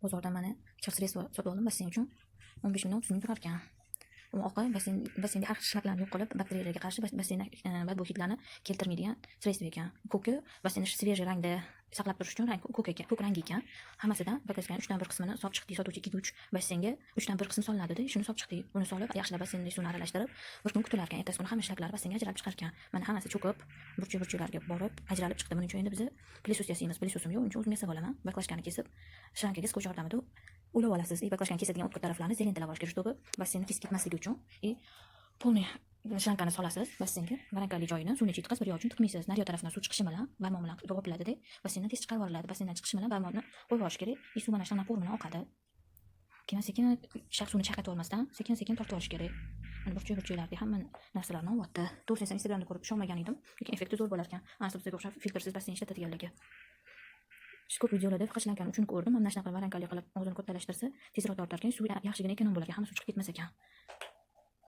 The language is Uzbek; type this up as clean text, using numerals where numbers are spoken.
Bozordan mana ikkita sredstvo sotib oldim basseyn uchun. 15 mingdan 30 ming turar ekan. U oqa basseynga har xil shartlarni yo'q qilib, bakteriyalarga qarshi basseynda badbo hidlarni keltirmaydigan sredstvo ekan. Ko'ki basseynni svejiy rangda saqlab turish uchun ko'k rangi ekan. Hammasidan bakteriyaning 3dan 1 qismini solib chiqdik. Sotuvchi 2-3 basseynga 3dan 1 qismi solinadi-da, shuni solib chiqdik. Buni solib, yaxshilab basseynni suvini aralashtirib, bir kun kutilar ekan. Ertasi kuni hamma ishlaklari basseynga ajralib chiqar ekan. Mana hammasi cho'kib, burchaklarga borib, ajralib chiqdi. Buning uchun endi biz pilisus yasaymiz. Pilisusum yo'q, uncha o'zim yasab olaman. Baklashkani kesib, shrankaga skoch yordamida ulab olasiz. Baklashkani kesadigan o'tkir taraflarini zelentalab olishga чтобы basseynni kesib ketmasligi uchun. Polniy shlankani solasiz basseynga, varankali joyini suvni chiqib, bir yo'l uchun tiqmaysiz. Naryo tarafdan suv chiqishi bilan barmon bilan yopiladi-da, basseyndan tez chiqarib yuboriladi. Basseyndan chiqishi bilan barmonni qo'yib olish kerak. Suv mana shunday napor bilan oqadi. Sekin suvni chaqatib olmasdan, sekin tortib olish kerak. Mana burchaklarga hamma narsalarni olyapti. To'g'risi Instagramda ko'rib ishonmagan edim, lekin effekti zo'r bo'lar ekan. Ana bizga o'xshab filtrsiz basseyn ishlatadiganlarga. Ko'p videolarda faqatlankani uchun ko'rdim. Mana shunaqa varankali qilib og'zini kattalashtirsa, tezroq tortar ekan, suv yaxshigina ekonom bo'lar ekan, hamma suv chiqib ketmas ekan.